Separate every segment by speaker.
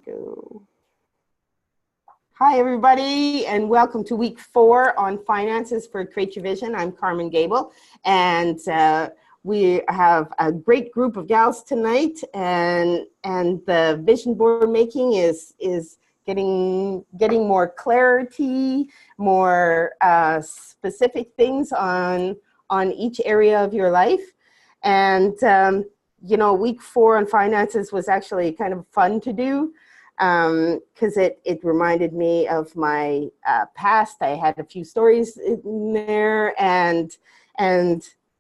Speaker 1: Go. Hi, everybody, and welcome to week 4 on finances for Create Your Vision. I'm Carmen Gable, and we have a great group of gals tonight, and the vision board making is getting more clarity, more specific things on each area of your life. And week 4 on finances was actually kind of fun to do because it reminded me of my past. I had a few stories in there, and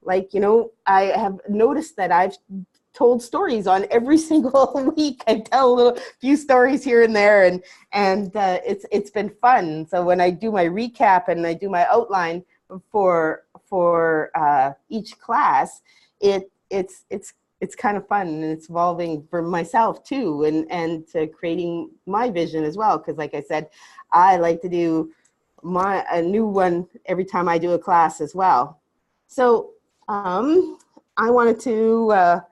Speaker 1: I have noticed that I've told stories on every single week. I tell a few stories here and there, and it's been fun. So when I do my recap and I do my outline for each class, it's kind of fun, and it's evolving for myself too, and creating my vision as well. Because like I said, I like to do a new one every time I do a class as well. So I wanted to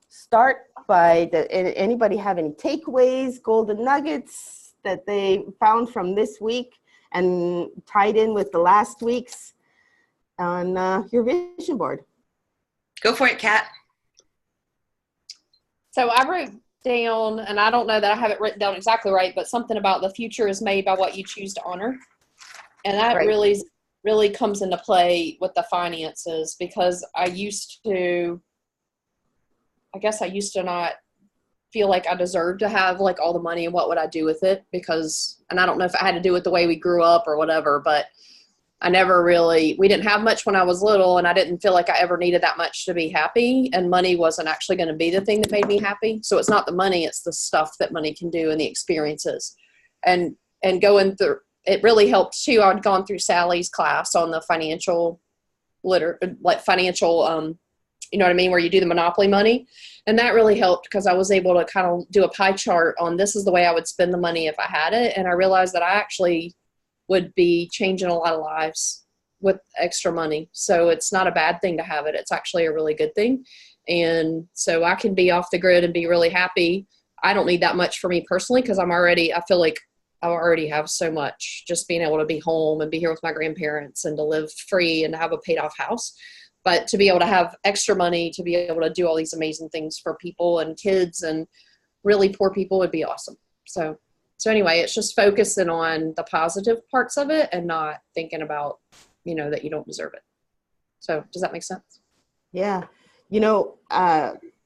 Speaker 1: start by anybody have any takeaways, golden nuggets that they found from this week and tied in with the last week's on your vision board?
Speaker 2: Go for it, Kat.
Speaker 3: So I wrote down, and I don't know that I have it written down exactly right, but something about the future is made by what you choose to honor. And that
Speaker 1: right.
Speaker 3: really comes into play with the finances, because I used to not feel like I deserved to have like all the money, and what would I do with it? And I don't know if it had to do with the way we grew up or whatever, but we didn't have much when I was little, and I didn't feel like I ever needed that much to be happy, and money wasn't actually going to be the thing that made me happy. So it's not the money, it's the stuff that money can do and the experiences. And going through, it really helped too. I'd gone through Sally's class on the financial, you know what I mean, where you do the Monopoly money. And that really helped, because I was able to kind of do a pie chart on this is the way I would spend the money if I had it. And I realized that I actually would be changing a lot of lives with extra money. So it's not a bad thing to have it. It's actually a really good thing. And so I can be off the grid and be really happy. I don't need that much for me personally, because I feel like I already have so much, just being able to be home and be here with my grandparents and to live free and to have a paid off house. But to be able to have extra money, to be able to do all these amazing things for people and kids and really poor people would be awesome. So anyway, it's just focusing on the positive parts of it and not thinking about, that you don't deserve it. So does that make sense?
Speaker 1: Yeah.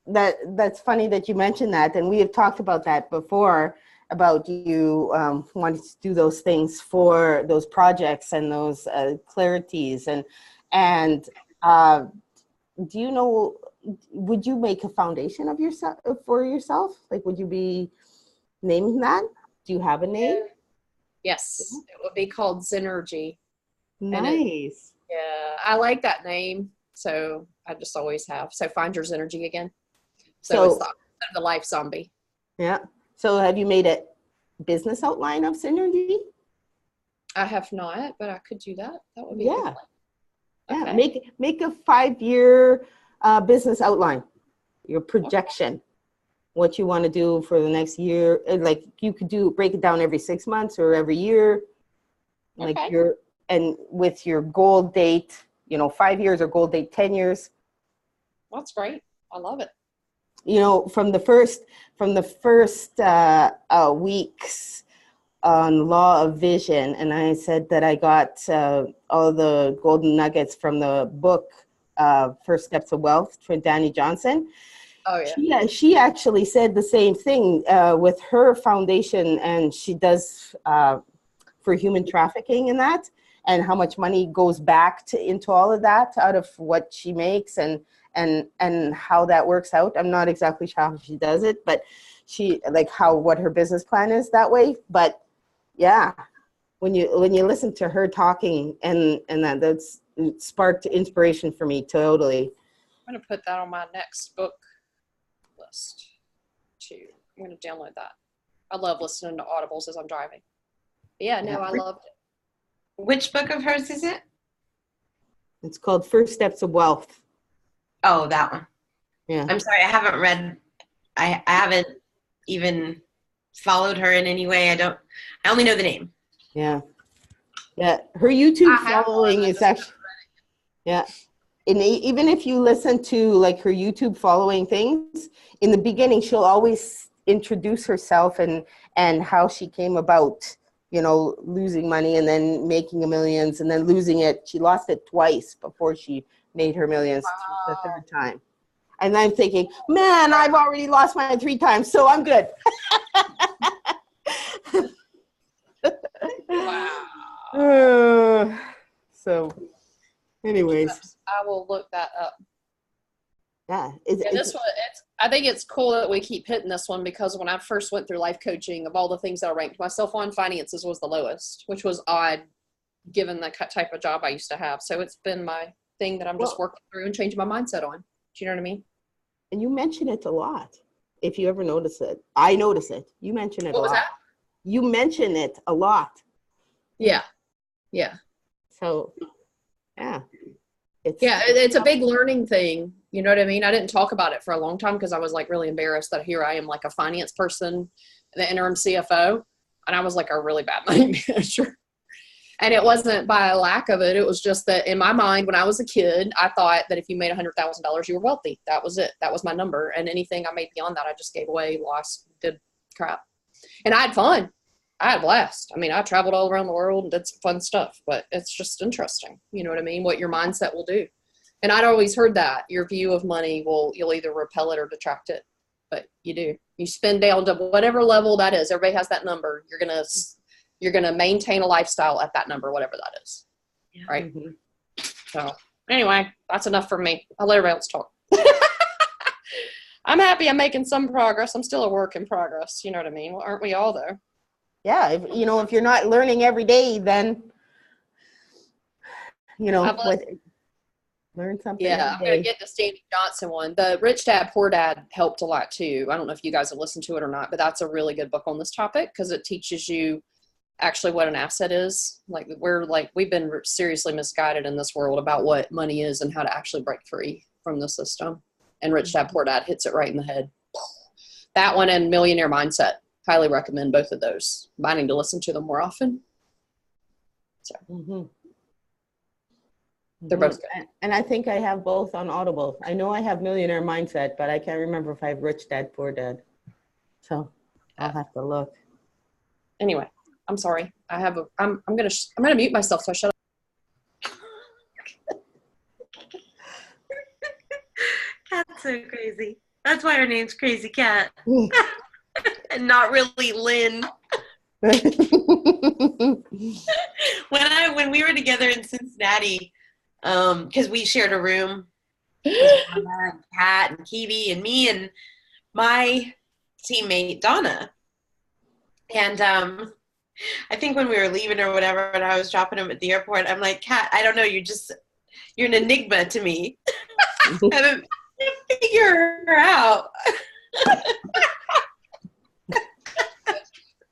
Speaker 1: That's funny that you mentioned that. And we have talked about that before, about you wanting to do those things for those projects and those clarities. And do you know, would you make a foundation of yourself for yourself? Like, would you be naming that? Do you have a name?
Speaker 3: Yes, it would be called Zenergy.
Speaker 1: Nice.
Speaker 3: Yeah, I like that name. So I just always have. So find your Zenergy again.
Speaker 1: So
Speaker 3: it's the life zombie.
Speaker 1: Yeah. So have you made a business outline of Zenergy?
Speaker 3: I have not, but I could do that. That would be
Speaker 1: yeah.
Speaker 3: Okay.
Speaker 1: Yeah. Make a 5-year business outline, your projection. Okay. What you want to do for the next year. Like you could break it down every 6 months or every year. Like
Speaker 3: okay.
Speaker 1: And with your goal date, 5 years, or goal date 10 years.
Speaker 3: That's great. I love it.
Speaker 1: From the first weeks on Law of Vision, and I said that I got all the golden nuggets from the book First Steps to Wealth for Danny Johnson.
Speaker 3: Oh, yeah.
Speaker 1: She actually said the same thing with her foundation, and she does for human trafficking and that, and how much money goes back into all of that out of what she makes, and how that works out. I'm not exactly sure how she does it, but what her business plan is that way. But yeah, when you listen to her talking, and that's sparked inspiration for me totally.
Speaker 3: I'm going to put that on my next book list too. I'm going to download that. I love listening to audibles as I'm driving. But yeah, no, I loved it.
Speaker 2: Which book of hers is it?
Speaker 1: It's called First Steps to Wealth.
Speaker 2: Oh, that one.
Speaker 1: Yeah.
Speaker 2: I'm sorry, I haven't read I haven't even followed her in any way. I only know the name.
Speaker 1: Yeah. Yeah. Her YouTube
Speaker 3: I have
Speaker 1: following
Speaker 3: one, I
Speaker 1: is
Speaker 3: just
Speaker 1: actually, yeah. And even if you listen to like her YouTube following things, in the beginning, she'll always introduce herself and how she came about, you know, losing money and then making a millions and then losing it. She lost it twice before she made her millions the third time. And I'm thinking, man, I've already lost mine 3 times, so I'm good.
Speaker 3: Wow.
Speaker 1: So, anyways,
Speaker 3: I will look that up.
Speaker 1: yeah,
Speaker 3: Yeah, this one, I think it's cool that we keep hitting this one because when I first went through life coaching, of all the things that I ranked myself on, finances was the lowest, which was odd given the type of job I used to have. So it's been my thing that I'm just working through and changing my mindset on. Do you know what I mean?
Speaker 1: and you mention it a lot. If you ever notice it, I notice it. You mention it
Speaker 3: What
Speaker 1: a
Speaker 3: was
Speaker 1: lot.
Speaker 3: that?
Speaker 1: You mention it a lot.
Speaker 3: Yeah. Yeah.
Speaker 1: So, yeah,
Speaker 3: It's a big learning thing. You know what I mean? I didn't talk about it for a long time because I was like really embarrassed that here I am like a finance person, the interim CFO, and I was like a really bad money manager. And it wasn't by a lack of it. It was just that in my mind, when I was a kid, I thought that if you made $100,000, you were wealthy. That was it. That was my number. And anything I made beyond that, I just gave away, lost, did crap. And I had fun. I had a blast. I mean, I traveled all around the world and did some fun stuff, but it's just interesting. You know what I mean? What your mindset will do. And I'd always heard that your view of money you'll either repel it or detract it, but you do. You spend down to whatever level that is. Everybody has that number. You're going to maintain a lifestyle at that number, whatever that is.
Speaker 2: Yeah.
Speaker 3: Right.
Speaker 1: Mm-hmm.
Speaker 3: So anyway, that's enough for me. I'll let everybody else talk. I'm happy I'm making some progress. I'm still a work in progress. You know what I mean? Well, aren't we all though?
Speaker 1: Yeah, if you're not learning every day, then learn something.
Speaker 3: Yeah, I'm going to get the Standing Johnson one. The Rich Dad, Poor Dad helped a lot too. I don't know if you guys have listened to it or not, but that's a really good book on this topic because it teaches you actually what an asset is. We've been seriously misguided in this world about what money is and how to actually break free from the system. And Rich Dad, Poor Dad hits it right in the head. That one and Millionaire Mindset. Highly recommend both of those. I need to listen to them more often. So they're both good.
Speaker 1: And I think I have both on Audible. I know I have Millionaire Mindset, but I can't remember if I have Rich Dad, Poor Dad. So I'll have to look.
Speaker 3: Anyway, I'm sorry. I'm gonna mute myself so I shut up.
Speaker 2: Cat's so crazy. That's why her name's Crazy Cat. And not really Lynn. When we were together in Cincinnati, because we shared a room, and Kat and Kiwi and me and my teammate Donna, and I think when we were leaving or whatever, and I was dropping him at the airport, I'm like, Kat, I don't know, you're an enigma to me. I haven't figure her out.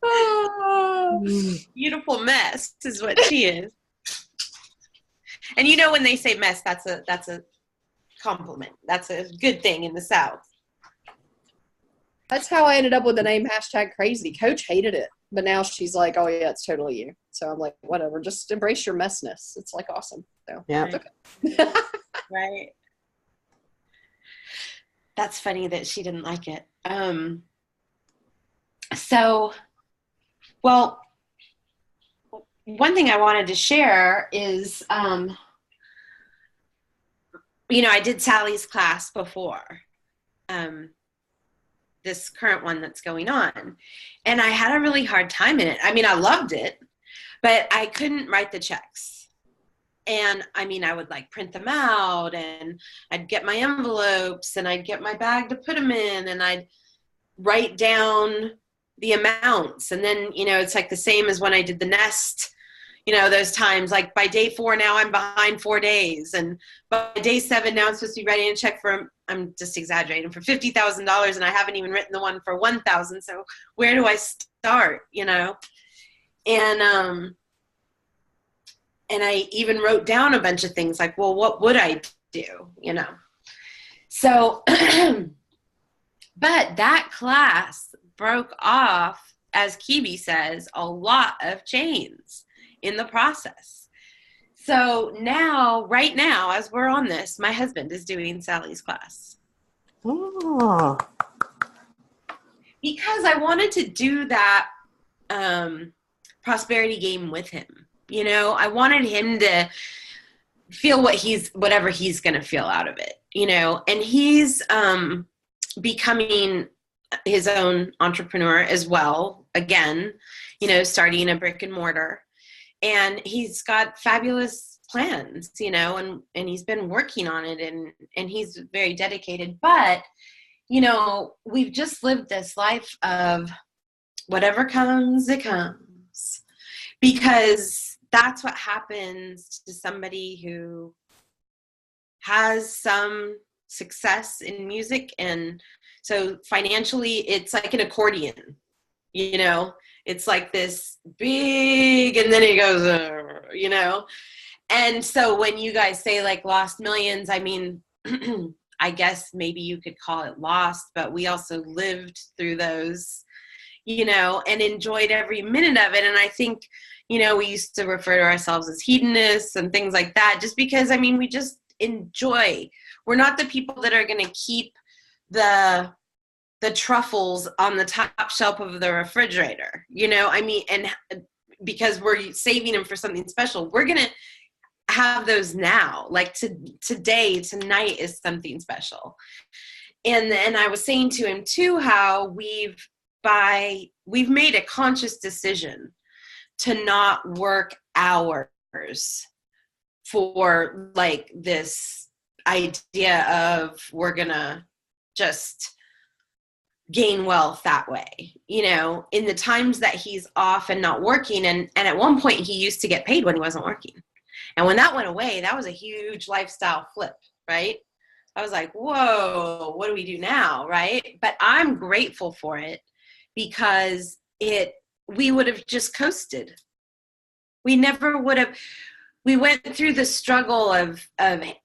Speaker 2: Oh, beautiful mess is what she is. And when they say mess, that's a compliment. That's a good thing in the South.
Speaker 3: That's how I ended up with the name #crazy. Coach hated it, but now she's like, oh yeah, it's totally you. So I'm like, whatever, just embrace your messness. It's like awesome. So
Speaker 1: yeah.
Speaker 3: Okay.
Speaker 2: Right. That's funny that she didn't like it. Well, one thing I wanted to share is, I did Sally's class before, this current one that's going on, and I had a really hard time in it. I mean, I loved it, but I couldn't write the checks. And I mean, I would print them out, and I'd get my envelopes, and I'd get my bag to put them in, and I'd write down the amounts. And then, it's like the same as when I did the Nest, those times, like by day 4, now I'm behind 4 days. And by day 7, now I'm supposed to be writing a check for, I'm just exaggerating, for $50,000. And I haven't even written the one for 1,000. So where do I start, And I even wrote down a bunch of things like, well, what would I do, So But that class broke off, as Kibi says, a lot of chains in the process. So now, right now, as we're on this, my husband is doing Sally's class.
Speaker 1: Oh.
Speaker 2: Because I wanted to do that prosperity game with him. You know, I wanted him to feel whatever he's going to feel out of it, you know, and he's becoming his own entrepreneur as well. Again, you know, starting a brick and mortar, and he's got fabulous plans, you know, and he's been working on it, and he's very dedicated. But, you know, we've just lived this life of whatever comes, it comes, because that's what happens to somebody who has some success in music. And so financially, it's like an accordion, you know, it's like this big, and then it goes, you know. And so when you guys say like lost millions, I mean, I guess maybe you could call it lost, but we also lived through those, you know, and enjoyed every minute of it. And I think, you know, we used to refer to ourselves as hedonists and things like that, just because, I mean, we just enjoy. We're not the people that are going to keep the truffles on the top shelf of the refrigerator, you know, I mean, and because we're saving them for something special, we're going to have those now. Like tonight is something special. And I was saying to him too, how we've made a conscious decision to not work hours for like this idea of we're gonna just gain wealth that way, you know, in the times that he's off and not working. And at one point he used to get paid when he wasn't working. And when that went away, that was a huge lifestyle flip, right? I was like, whoa, what do we do now, right? But I'm grateful for it, because we would have just coasted. We never would have. We went through the struggle of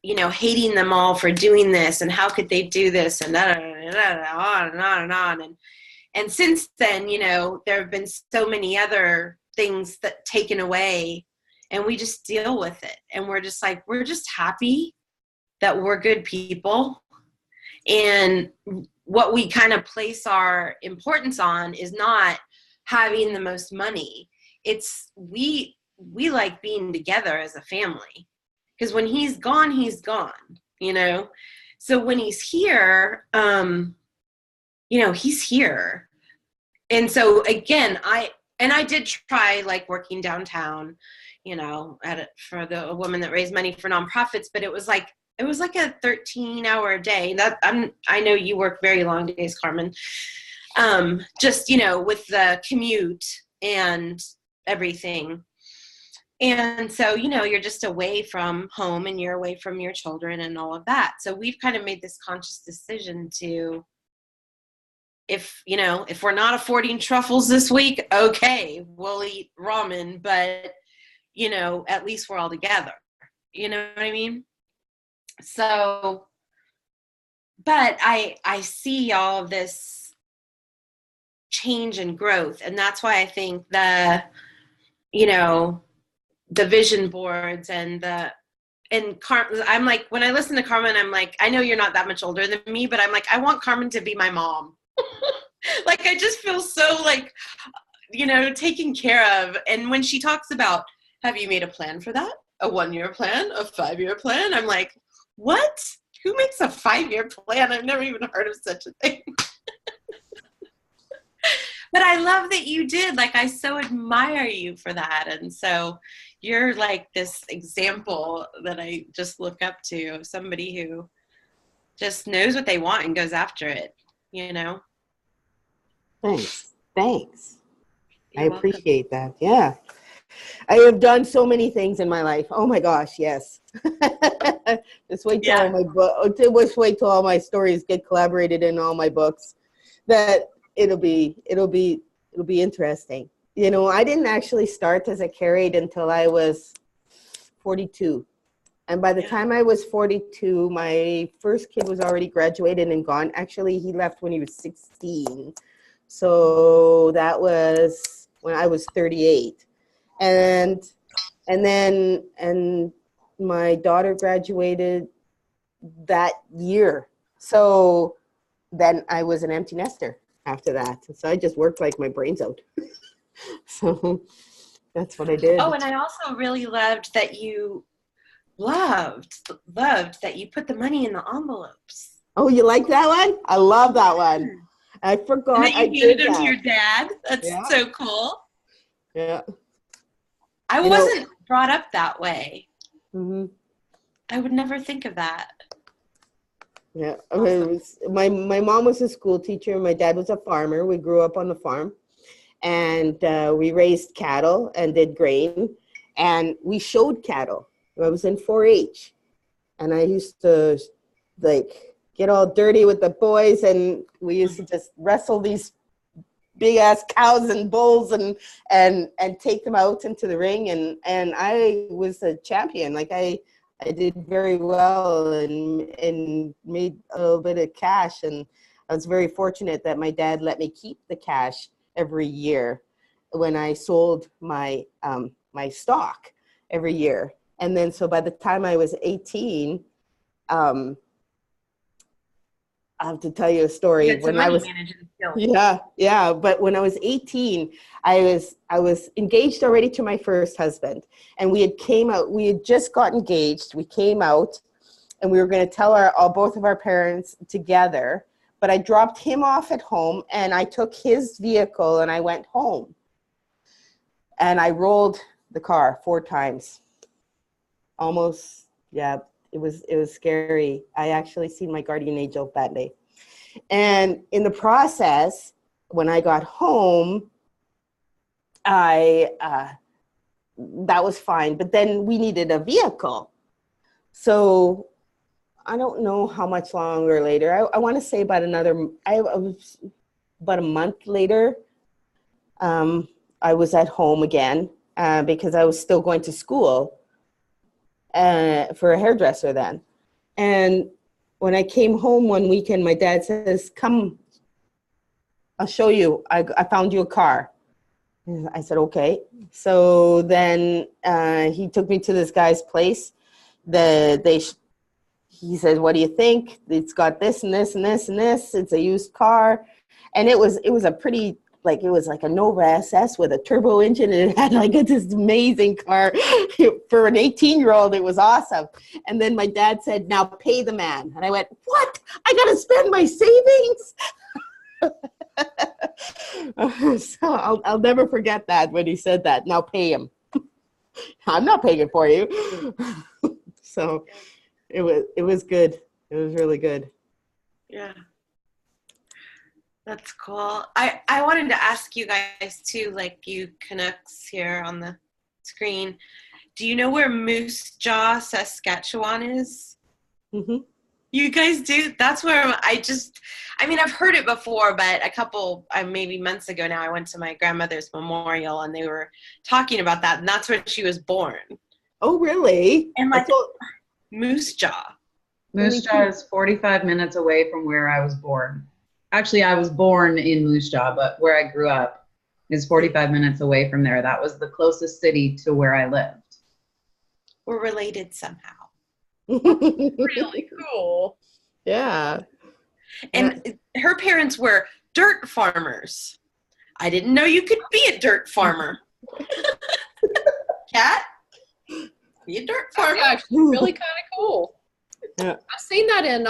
Speaker 2: you know, hating them all for doing this, and how could they do this, and on and on and on. And since then, you know, there have been so many other things that taken away, and we just deal with it. And we're just like, we're just happy that we're good people. And what we kind of place our importance on is not having the most money. It's we like being together as a family, because when he's gone, you know. So when he's here, you know, he's here. And so again, I did try like working downtown, you know, for a woman that raised money for nonprofits, but it was like a 13-hour day. I know you work very long days, Carmen. Just, you know, with the commute and everything. And so, you know, you're just away from home, and you're away from your children and all of that. So we've kind of made this conscious decision to, if we're not affording truffles this week, okay, we'll eat ramen, but, you know, at least we're all together. You know what I mean? So, but I see all of this change and growth. And that's why I think you know, the vision boards and I'm like, when I listen to Carmen, I'm like, I know you're not that much older than me, but I'm like, I want Carmen to be my mom. Like, I just feel so like, you know, taken care of. And when she talks about, have you made a plan for that? A 1-year plan, a 5-year plan? I'm like, what? Who makes a 5-year plan? I've never even heard of such a thing. But I love that you did. Like, I so admire you for that. And so you're like this example that I just look up to, of somebody who just knows what they want and goes after it, you know?
Speaker 1: Thanks.
Speaker 2: You're
Speaker 1: I appreciate that. Yeah. I have done so many things in my life. Oh my gosh, yes. Just wait till all my stories get collaborated in all my books. That it'll be interesting. You know, I didn't actually start as a carried until I was 42. And by the time I was 42, my first kid was already graduated and gone. Actually, he left when he was 16. So that was when I was 38. And my daughter graduated that year. So then I was an empty nester after that. So I just worked like my brains out. So that's what I did.
Speaker 2: Oh, and I also really loved that you loved that you put the money in the envelopes.
Speaker 1: Oh, you like that one? I love that one. I forgot.
Speaker 2: And that you handed them to your dad. That's so cool.
Speaker 1: Yeah.
Speaker 2: I wasn't brought up that way.
Speaker 1: Mm-hmm.
Speaker 2: I would never think of that.
Speaker 1: Yeah.
Speaker 2: Awesome.
Speaker 1: My mom was a school teacher. My dad was a farmer. We grew up on the farm. And we raised cattle and did grain. And we showed cattle. I was in 4-H. And I used to, like, get all dirty with the boys. And we used to just wrestle these big-ass cows and bulls and take them out into the ring. And I was a champion. Like, I did very well and made a little bit of cash. And I was very fortunate that my dad let me keep the cash every year when I sold my my stock every year. And then so by the time I was 18, I have to tell you a story. When I was but when I was 18, I was engaged already to my first husband, and we had just got engaged. We came out, and we were going to tell both of our parents together. But I dropped him off at home, and I took his vehicle, and I went home. And I rolled the car 4 times. Almost, yeah, it was scary. I actually seen my guardian angel that day. And in the process, when I got home, that was fine. But then we needed a vehicle. So I don't know how much longer later. I want to say about about a month later, I was at home again because I was still going to school for a hairdresser then. And when I came home one weekend, my dad says, "Come, I'll show you. I found you a car." And I said, "Okay." So then he took me to this guy's place. He said, "What do you think? It's got this and this and this and this. It's a used car." And it was a pretty, like, it was like a Nova SS with a turbo engine, and it had like this amazing car. For an 18-year-old, it was awesome. And then my dad said, "Now pay the man." And I went, "What? I got to spend my savings?" So I'll never forget that when he said that. "Now pay him." I'm not paying it for you. So it was good. It was really good.
Speaker 2: Yeah. That's cool. I wanted to ask you guys too, like you Canucks here on the screen. Do you know where Moose Jaw, Saskatchewan is?
Speaker 1: Mm-hmm.
Speaker 2: You guys do? That's where I've heard it before, but a couple, maybe months ago now, I went to my grandmother's memorial and they were talking about that, and that's where she was born.
Speaker 1: Oh, really?
Speaker 2: And Moose Jaw.
Speaker 4: Moose Jaw is 45 minutes away from where I was born. Actually, I was born in Moose Jaw, but where I grew up is 45 minutes away from there. That was the closest city to where I lived.
Speaker 2: We're related somehow.
Speaker 3: Really cool.
Speaker 1: Yeah.
Speaker 2: And her parents were dirt farmers. I didn't know you could be a dirt farmer. Kat? Be a dirt farmer.
Speaker 3: That's actually really kind of cool.
Speaker 1: Yeah.
Speaker 3: I've seen that in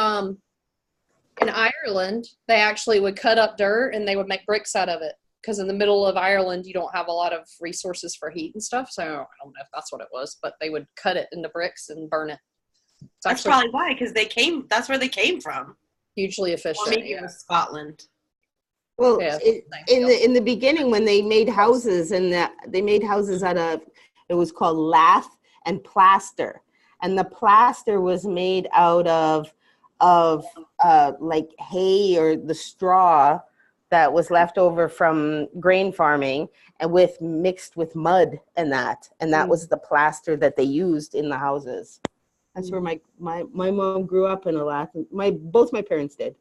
Speaker 3: Ireland. They actually would cut up dirt and they would make bricks out of it. Because in the middle of Ireland, you don't have a lot of resources for heat and stuff. So I don't know if that's what it was, but they would cut it into bricks and burn it.
Speaker 2: That's probably why, because that's where they came from.
Speaker 3: Hugely efficient.
Speaker 2: Or maybe it was Scotland.
Speaker 1: Well,
Speaker 3: Yeah,
Speaker 1: in the beginning, when they made houses, they made houses out of, it was called lath and plaster, and the plaster was made out of like hay or the straw that was left over from grain farming, and mixed with mud and that was the plaster that they used in the houses. That's where my mom grew up in a Latin. Both my parents did.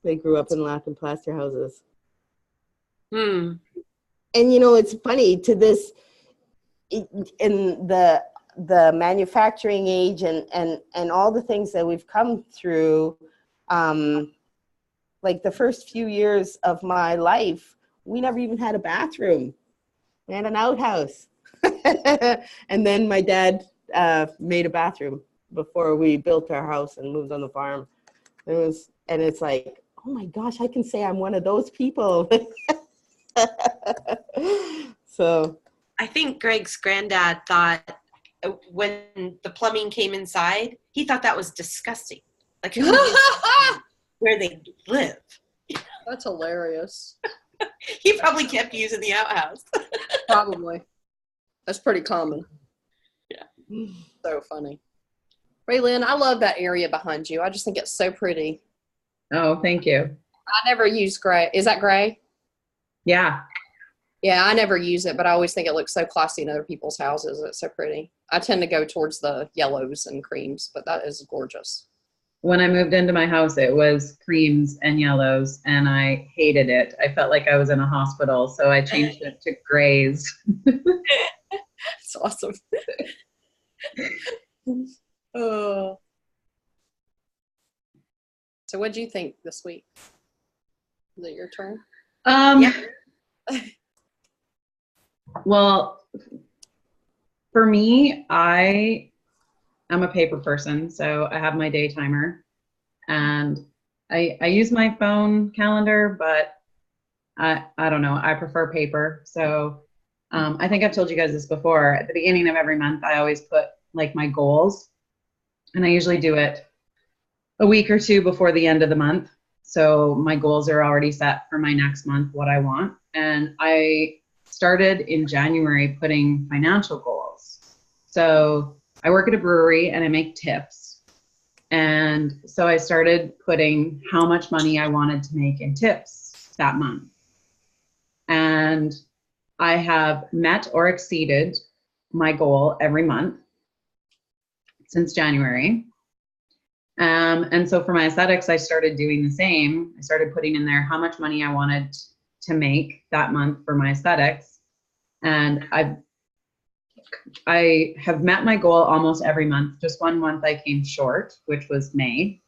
Speaker 1: They grew up in Latin plaster houses.
Speaker 2: Hmm.
Speaker 1: And it's funny to this in the manufacturing age and all the things that we've come through. Like the first few years of my life, we never even had a bathroom. We had an outhouse. And then my dad made a bathroom before we built our house and moved on the farm. And it's like, oh my gosh, I can say I'm one of those people. So
Speaker 2: I think Greg's granddad thought when the plumbing came inside, he thought that was disgusting. Like who knew where they live?
Speaker 3: That's hilarious.
Speaker 2: He probably kept using the outhouse.
Speaker 3: Probably. That's pretty common.
Speaker 2: Yeah.
Speaker 3: So funny. Raylyn, I love that area behind you. I just think it's so pretty.
Speaker 4: Oh, thank you.
Speaker 3: I never use gray. Is that gray?
Speaker 4: Yeah.
Speaker 3: Yeah, I never use it, but I always think it looks so classy in other people's houses. It's so pretty. I tend to go towards the yellows and creams, but that is gorgeous.
Speaker 4: When I moved into my house, it was creams and yellows, and I hated it. I felt like I was in a hospital, so I changed it to grays.
Speaker 3: It's awesome. Oh. So what do you think this week? Is it your turn?
Speaker 2: Yeah.
Speaker 4: Well, for me, I am a paper person, so I have my day timer, and I use my phone calendar, but I don't know. I prefer paper. So I think I've told you guys this before. At the beginning of every month, I always put like my goals, and I usually do it a week or two before the end of the month. So my goals are already set for my next month, what I want. And I started in January putting financial goals. So I work at a brewery and I make tips. And so I started putting how much money I wanted to make in tips that month. And I have met or exceeded my goal every month since January. And so for my aesthetics, I started doing the same. I started putting in there how much money I wanted to make that month for my aesthetics. And I have met my goal almost every month. Just one month I came short, which was May.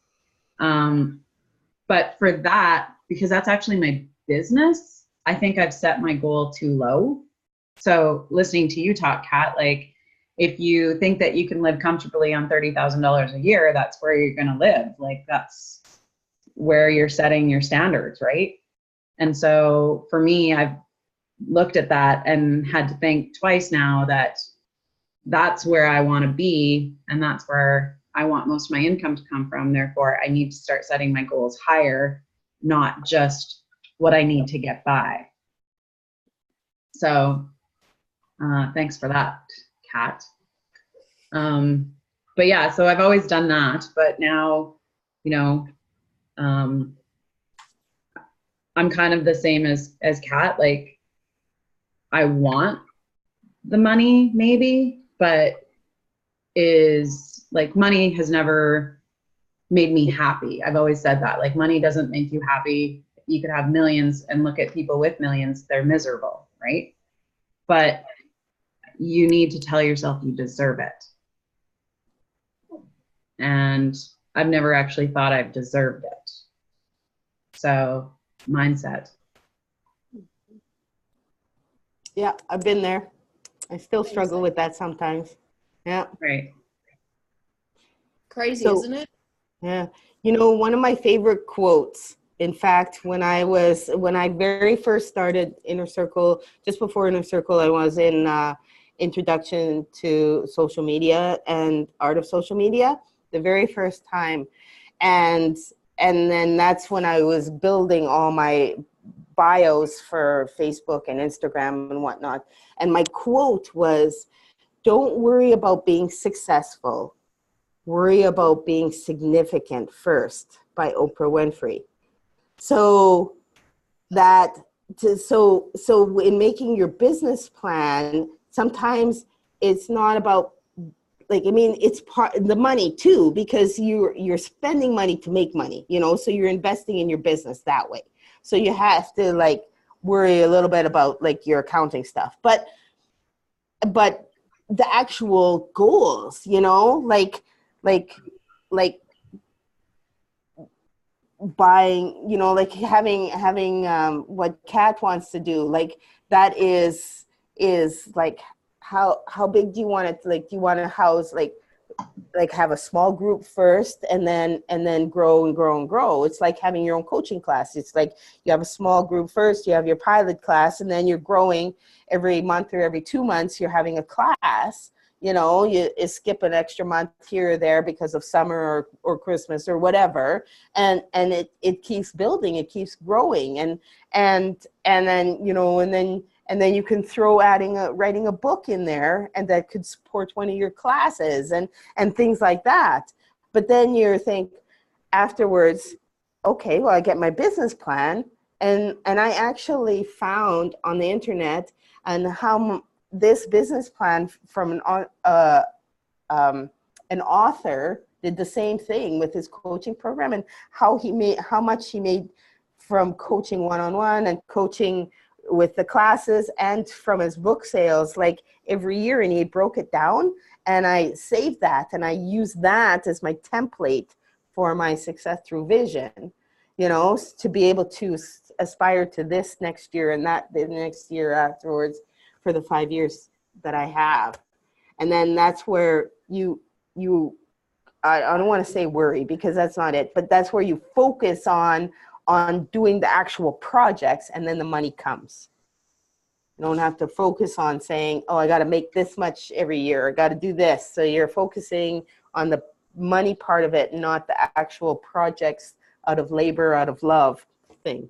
Speaker 4: But for that, because that's actually my business, I think I've set my goal too low. So listening to you talk, Kat, like if you think that you can live comfortably on $30,000 a year, that's where you're going to live. Like that's where you're setting your standards, right? And so for me, I've looked at that and had to think twice now that that's where I want to be, and that's where I want most of my income to come from. Therefore, I need to start setting my goals higher, not just what I need to get by. So thanks for that, Kat. But yeah, so I've always done that, but now, I'm kind of the same as Kat. Like I want the money maybe, but is like money has never made me happy. I've always said that, like money doesn't make you happy. You could have millions and look at people with millions, they're miserable, right? But you need to tell yourself you deserve it. And I've never actually thought I've deserved it. So mindset.
Speaker 1: yeah, I've been there. I still struggle with that sometimes. Yeah.
Speaker 4: Right.
Speaker 3: Crazy,
Speaker 1: So-
Speaker 3: isn't it?
Speaker 1: Yeah. One of my favorite quotes, in fact, when I very first started Inner Circle, just before Inner Circle, I was in Introduction to Social Media and Art of Social Media, the very first time. And then that's when I was building all my bios for Facebook and Instagram and whatnot. And my quote was, "Don't worry about being successful. Worry about being significant first," by Oprah Winfrey. So in making your business plan, sometimes it's not about I mean, it's part the money too, because you're spending money to make money, you know, so you're investing in your business that way. So you have to like worry a little bit about like your accounting stuff, but the actual goals, you know, like buying, you know, like having what Kat wants to do, like that is like how big do you want it? Like, do you want to house like have a small group first and then grow and grow and grow? It's like having your own coaching class. It's like you have a small group first, you have your pilot class, and then you're growing every month or every 2 months. You're having a class. You know, you skip an extra month here or there because of summer or Christmas or whatever, and it keeps building, it keeps growing, and then, you know, and then you can throw writing a book in there, and that could support one of your classes and things like that. But then you think afterwards, okay, well, I get my business plan, and I actually found on the internet and how this business plan from an author did the same thing with his coaching program, and how much he made from coaching one-on-one and coaching with the classes and from his book sales, like every year. And he broke it down, and I saved that, and I used that as my template for my Success Through Vision, you know, to be able to aspire to this next year and that the next year afterwards, for the 5 years that I have. And then that's where I don't want to say worry, because that's not it, but that's where you focus on doing the actual projects, and then the money comes. You don't have to focus on saying, oh, I got to make this much every year, I got to do this. So you're focusing on the money part of it, not the actual projects out of labor, out of love thing.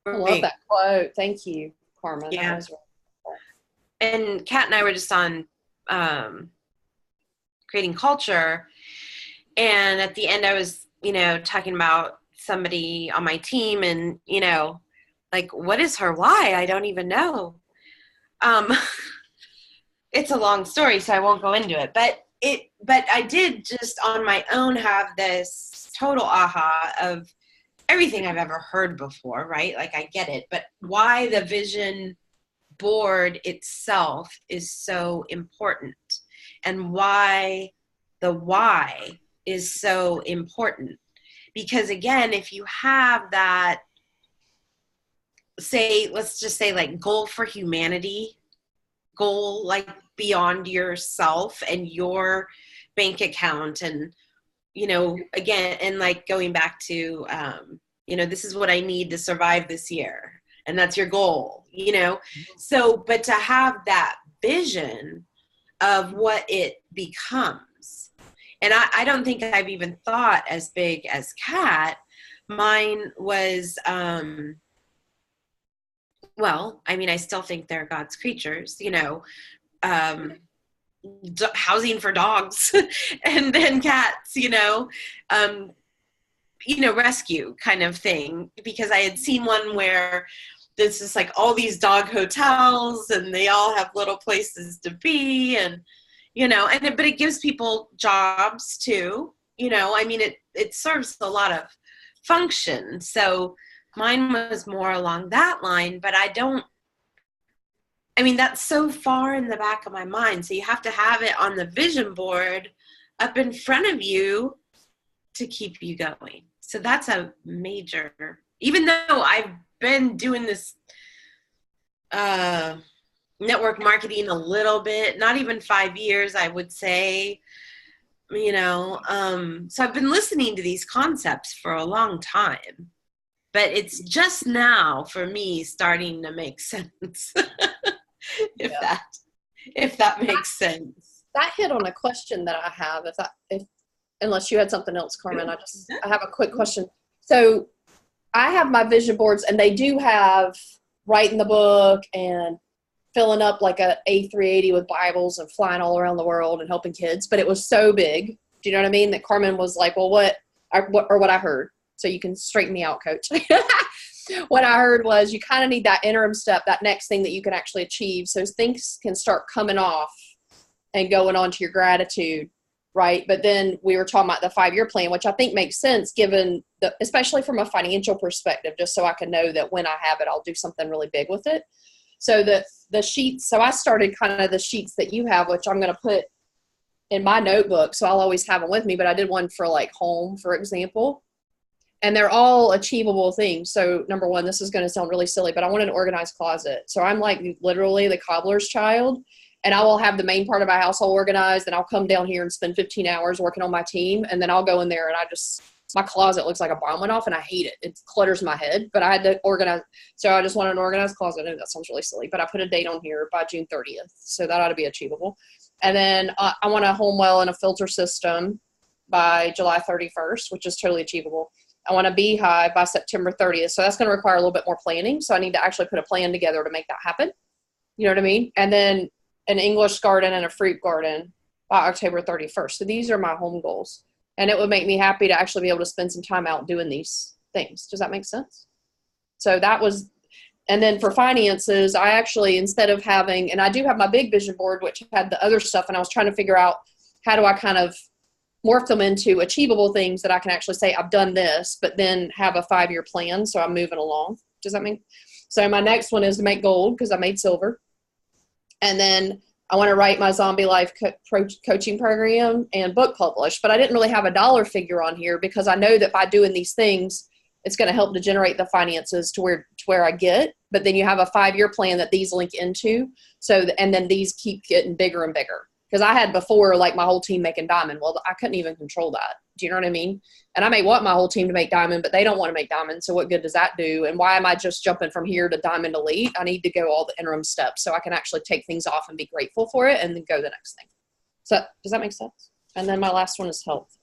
Speaker 3: I love that quote. Thank you, Carmen.
Speaker 2: Yeah. And Kat and I were just on creating culture, and at the end I was, you know, talking about somebody on my team, and, you know, like, what is her why? I don't even know. It's a long story, so I won't go into it, but I did just on my own have this total aha of everything I've ever heard before, right? Like, I get it, but why the vision board itself is so important, and why the why is so important. Because again, if you have that, say, let's just say like goal for humanity, goal like beyond yourself and your bank account, and, you know, again, and like going back to, you know, this is what I need to survive this year. And that's your goal, you know? So, but to have that vision of what it becomes. And I don't think I've even thought as big as Kat. Mine was, well, I mean, I still think they're God's creatures, you know, housing for dogs and then cats, you know, rescue kind of thing, because I had seen one where there's just like all these dog hotels and they all have little places to be, and, you know, but it gives people jobs too, you know, I mean, it serves a lot of function. So mine was more along that line, but that's so far in the back of my mind. So you have to have it on the vision board up in front of you to keep you going. So that's a major, even though I've been doing this network marketing a little bit, not even 5 years, I would say, you know, so I've been listening to these concepts for a long time, but it's just now for me starting to make sense. If that makes sense.
Speaker 3: That hit on a question that I have. Unless you had something else, Carmen, I have a quick question. So I have my vision boards, and they do have writing the book and filling up like a A380 with Bibles and flying all around the world and helping kids. But it was so big. Do you know what I mean? That Carmen was like, well, what I heard. So you can straighten me out, Coach. What I heard was you kind of need that interim step, that next thing that you can actually achieve, so things can start coming off and going on to your gratitude, right? But then we were talking about the 5-year plan, which I think makes sense given especially from a financial perspective, just so I can know that when I have it, I'll do something really big with it. So the sheets, so I started kind of the sheets that you have, which I'm going to put in my notebook. So I'll always have them with me, but I did one for like home, for example, and they're all achievable things. So number one, this is going to sound really silly, but I want an organized closet. So I'm like literally the cobbler's child, and I will have the main part of my household organized, and I'll come down here and spend 15 hours working on my team. And then I'll go in there and my closet looks like a bomb went off, and I hate it. It clutters my head, but I had to organize. So I just want an organized closet. I know that sounds really silly, but I put a date on here by June 30th. So that ought to be achievable. And then I want a home well and a filter system by July 31st, which is totally achievable. I want a beehive by September 30th. So that's going to require a little bit more planning. So I need to actually put a plan together to make that happen. You know what I mean? And then an English garden and a fruit garden by October 31st. So these are my home goals. And it would make me happy to actually be able to spend some time out doing these things. Does that make sense? So that was, and then for finances, I actually, instead of having, and I do have my big vision board, which had the other stuff, and I was trying to figure out how do I kind of morph them into achievable things that I can actually say, I've done this, but then have a 5-year plan. So I'm moving along. Does that mean? So my next one is to make gold because I made silver. And then I want to write my Zombie Life coaching program and book publish, but I didn't really have a dollar figure on here because I know that by doing these things, it's going to help to generate the finances to where I get. But then you have a 5-year plan that these link into. So, and then these keep getting bigger and bigger. Because I had before, like my whole team making diamond. Well, I couldn't even control that. Do you know what I mean? And I may want my whole team to make diamond, but they don't want to make diamond. So what good does that do? And why am I just jumping from here to diamond elite? I need to go all the interim steps so I can actually take things off and be grateful for it and then go the next thing. So does that make sense? And then my last one is health,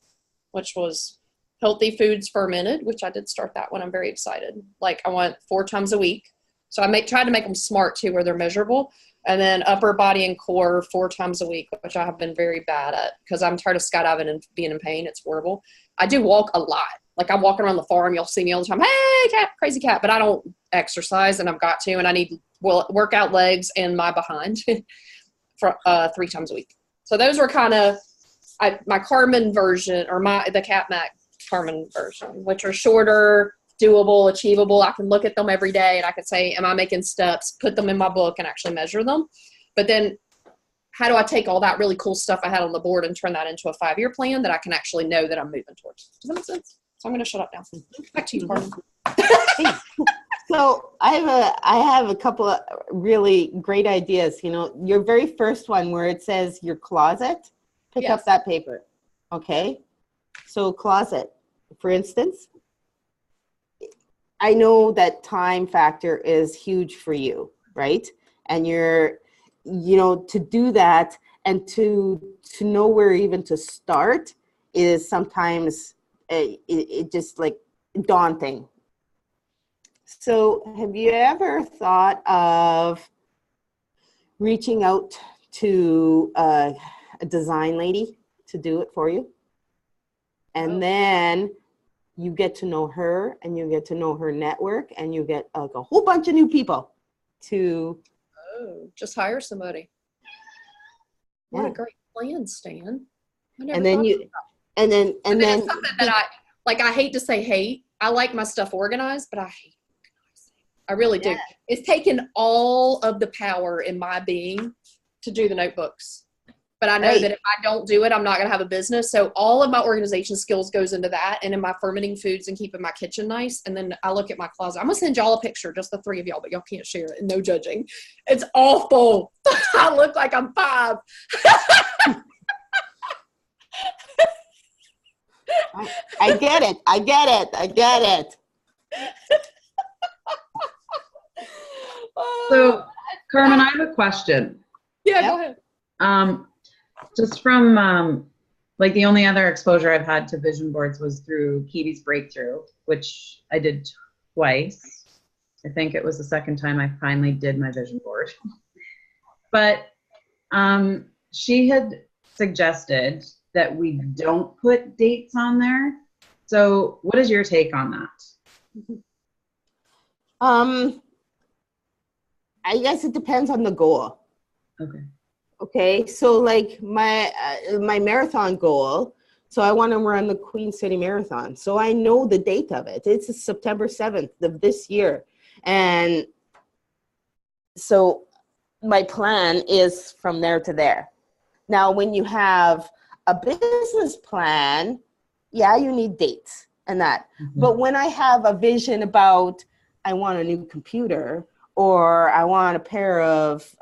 Speaker 3: which was healthy foods fermented, which I did start that one. I'm very excited. Like I want 4 times a week. So I tried to make them smart too, where they're measurable. And then upper body and core 4 times a week, which I have been very bad at because I'm tired of skydiving and being in pain. It's horrible. I do walk a lot. Like I'm walking around the farm. You'll see me all the time. Hey, cat, crazy cat. But I don't exercise, and I've got to. And I need workout legs and my behind for 3 times a week. So those were kind of my Carmen version, or the Cat Mac Carmen version, which are shorter, doable, achievable. I can look at them every day and I can say, am I making steps, put them in my book and actually measure them. But then how do I take all that really cool stuff I had on the board and turn that into a 5-year plan that I can actually know that I'm moving towards? Does that make sense? So I'm going to shut up now. Back to you, Carmen.
Speaker 1: So I have a couple of really great ideas. You know, your very first one where it says your closet, pick up that paper. Okay. So closet, for instance, I know that time factor is huge for you, right? And you're, you know, to do that and to know where even to start is sometimes it just like daunting. So have you ever thought of reaching out to a design lady to do it for you? And then you get to know her and you get to know her network and you get like a whole bunch of new people to
Speaker 3: just hire somebody. What a great plan, Stan.
Speaker 1: And then something
Speaker 3: that I hate to say hate. I like my stuff organized, but I hate organizing. I really do. It's taken all of the power in my being to do the notebooks. But I know that if I don't do it, I'm not going to have a business. So all of my organization skills goes into that and in my fermenting foods and keeping my kitchen nice. And then I look at my closet. I'm going to send y'all a picture, just the 3 of y'all, but y'all can't share it. No judging. It's awful. I look like I'm 5.
Speaker 1: I get it.
Speaker 4: So, Carmen, I have a question.
Speaker 3: Yeah, go ahead.
Speaker 4: Just from like the only other exposure I've had to vision boards was through Kiwi's Breakthrough, which I did twice. I think it was the second time I finally did my vision board. But she had suggested that we don't put dates on there. So what is your take on that?
Speaker 1: I guess it depends on the goal.
Speaker 4: Okay.
Speaker 1: Okay, so like my marathon goal, so I want to run the Queen City Marathon. So I know the date of it. It's September 7th of this year. And so my plan is from there to there. Now, when you have a business plan, yeah, you need dates and that. But when I have a vision about, I want a new computer, or I want a pair of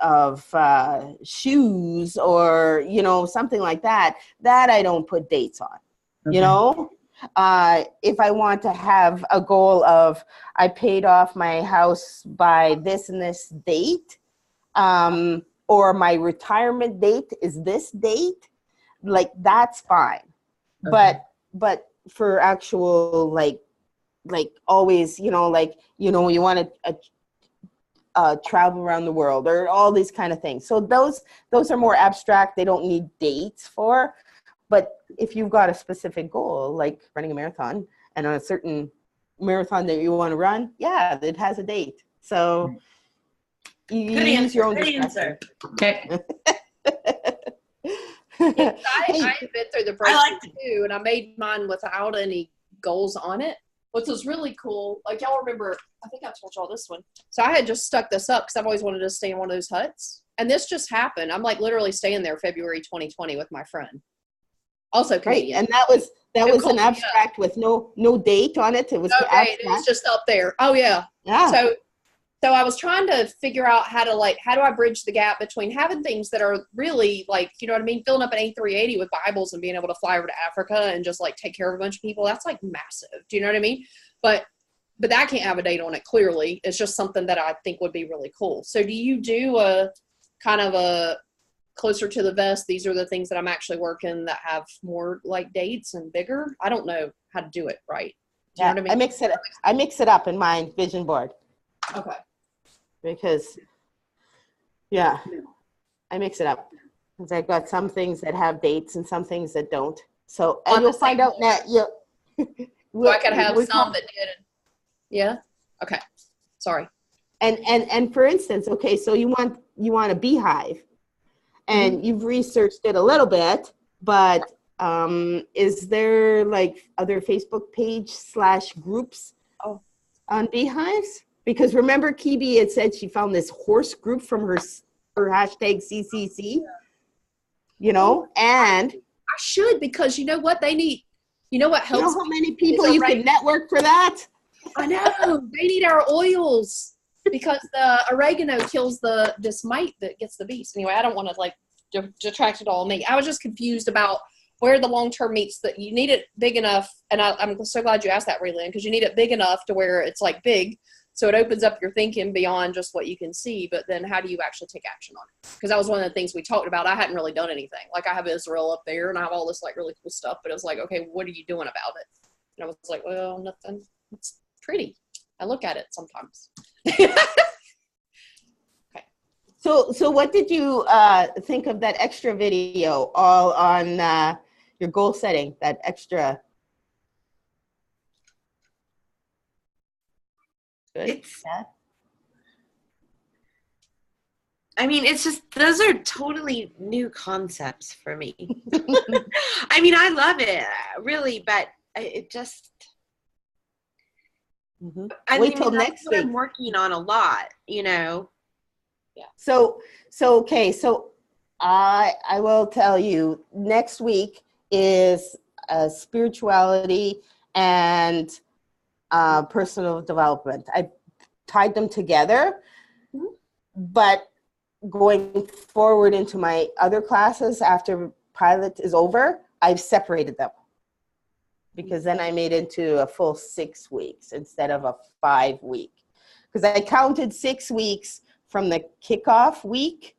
Speaker 1: shoes, or, you know, something like that, that I don't put dates on, you know? If I want to have a goal of, I paid off my house by this and this date, or my retirement date is this date, like that's fine. But for actual, like always, you know, like, you know, you want to travel around the world or all these kind of things. So those are more abstract. They don't need dates for. But if you've got a specific goal, like running a marathon, and on a certain marathon that you want to run, yeah, it has a date. So you use your own discretion.
Speaker 4: Okay.
Speaker 3: I've been through the process too, and I made mine without any goals on it, which was really cool. Like, y'all remember, I think I told y'all this one. So I had just stuck this up because I've always wanted to stay in one of those huts. And this just happened. I'm like literally staying there February 2020 with my friend. Also Canadian.
Speaker 1: Right, and that was an abstract with no date on it. It was
Speaker 3: it was just up there. Oh yeah.
Speaker 1: Yeah.
Speaker 3: So I was trying to figure out how do I bridge the gap between having things that are really like, you know what I mean, filling up an A380 with Bibles and being able to fly over to Africa and just like take care of a bunch of people. That's like massive. Do you know what I mean? But that can't have a date on it. Clearly, it's just something that I think would be really cool. So do you do a kind of a closer to the vest? These are the things that I'm actually working that have more like dates and bigger. I don't know how to do it right. Do you know what I mean?
Speaker 1: I mix it up in my vision board.
Speaker 3: Okay.
Speaker 1: Because, yeah, I mix it up. Because I've got some things that have dates and some things that don't. So, and you'll find out that
Speaker 3: so I could have some that didn't. Yeah. Okay. Sorry.
Speaker 1: And for instance, okay, so you want a beehive, and you've researched it a little bit, but is there like other Facebook page / groups on beehives? Because remember, Kibi had said she found this horse group from her hashtag CCC, you know, and
Speaker 3: I should, because you know what they need. You know what helps?
Speaker 1: You know how many people you can network for that?
Speaker 3: I know. They need our oils because the oregano kills this mite that gets the bees. Anyway, I don't want to like detract it all on me. I was just confused about where the long-term meets that you need it big enough. And I'm so glad you asked that, Raylyn, because you need it big enough to where it's like big. So it opens up your thinking beyond just what you can see, but then how do you actually take action on it? Because that was one of the things we talked about. I hadn't really done anything. Like I have Israel up there and I have all this like really cool stuff, but it was like, okay, what are you doing about it? And I was like, well, nothing. It's pretty. I look at it sometimes. Okay.
Speaker 1: So what did you think of that extra video all on your goal setting, that extra? Good.
Speaker 2: I mean, it's just, those are totally new concepts for me. I mean, I love it, really, but it just,
Speaker 1: wait till next week.
Speaker 2: I'm working on a lot, you know?
Speaker 1: Yeah. So okay, so I will tell you, next week is spirituality and personal development. I tied them together, but going forward into my other classes after pilot is over, I've separated them, because then I made it into a full 6 weeks instead of a 5 week, because I counted 6 weeks from the kickoff week,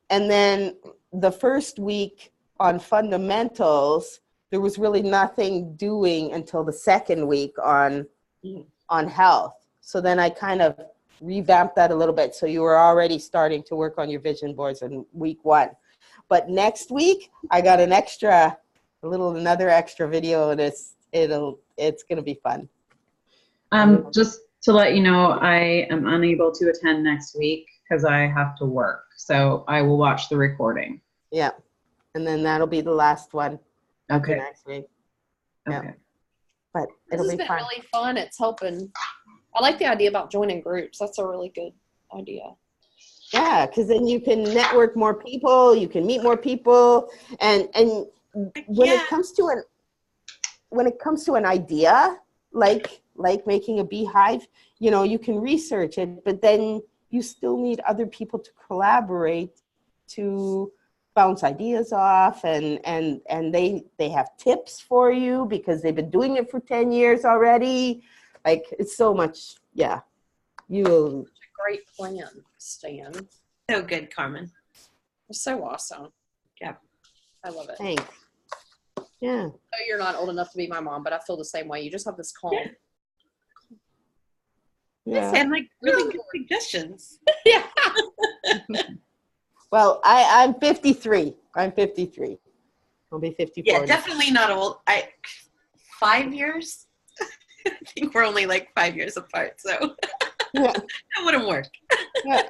Speaker 1: and then the first week on fundamentals, there was really nothing doing until the second week on health. So then I kind of revamped that a little bit. So you were already starting to work on your vision boards in week 1. But next week I got another extra video, and it's going to be fun.
Speaker 4: Just to let you know, I am unable to attend next week because I have to work. So I will watch the recording.
Speaker 1: Yeah. And then that'll be the last one after
Speaker 4: Okay.
Speaker 1: next week. Yeah.
Speaker 4: Okay.
Speaker 1: But
Speaker 3: This
Speaker 1: it'll
Speaker 3: has
Speaker 1: be
Speaker 3: been
Speaker 1: fun.
Speaker 3: really fun. It's helping. I like the idea about joining groups. That's a really good idea.
Speaker 1: Yeah, because then you can network more people, you can meet more people, and when
Speaker 2: Yeah.
Speaker 1: it comes to an idea like making a beehive, you know, you can research it, but then you still need other people to collaborate to bounce ideas off, and they have tips for you because they've been doing it for 10 years already. Like, it's so much. Yeah, you'll.
Speaker 3: Great plan, Stan.
Speaker 2: So good, Carmen.
Speaker 3: It's so awesome.
Speaker 2: Yeah.
Speaker 3: I love it.
Speaker 1: Thanks. Yeah.
Speaker 3: I know you're not old enough to be my mom, but I feel the same way. You just have this calm.
Speaker 1: Yeah.
Speaker 2: And like really good suggestions.
Speaker 3: Yeah.
Speaker 1: Well, I'm 53. I'm 53. I'll be 54.
Speaker 2: Yeah, definitely not old. 5 years? I think we're only like 5 years apart, so
Speaker 1: Yeah.
Speaker 2: that wouldn't work.
Speaker 1: Yeah.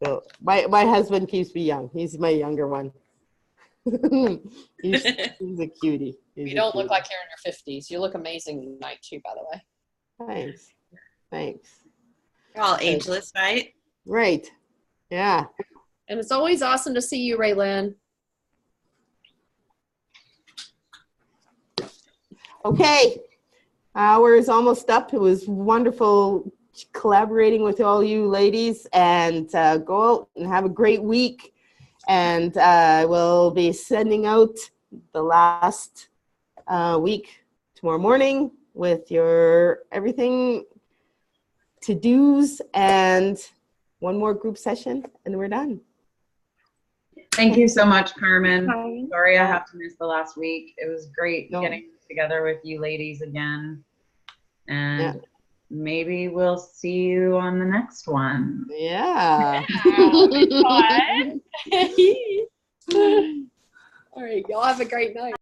Speaker 1: So, my husband keeps me young. He's my younger one. he's a cutie. He's
Speaker 3: You
Speaker 1: a
Speaker 3: don't look
Speaker 1: cutie.
Speaker 3: like you're in your 50s. You look amazing tonight, too, by the way.
Speaker 1: Thanks. Thanks.
Speaker 2: We're all ageless, right?
Speaker 1: Right. Yeah.
Speaker 3: And it's always awesome to see you, Raylan.
Speaker 1: Okay. Hour is almost up. It was wonderful collaborating with all you ladies, and go out and have a great week. And we'll be sending out the last week tomorrow morning with your everything to-dos and one more group session, and we're done.
Speaker 4: Thank you so much, Carmen.
Speaker 3: Bye.
Speaker 4: Sorry I have to miss the last week. It was great
Speaker 1: No.
Speaker 4: getting together with you ladies again. And
Speaker 1: Yeah.
Speaker 4: maybe we'll see you on the next one.
Speaker 1: Yeah.
Speaker 3: Fun. All right, y'all have a great night.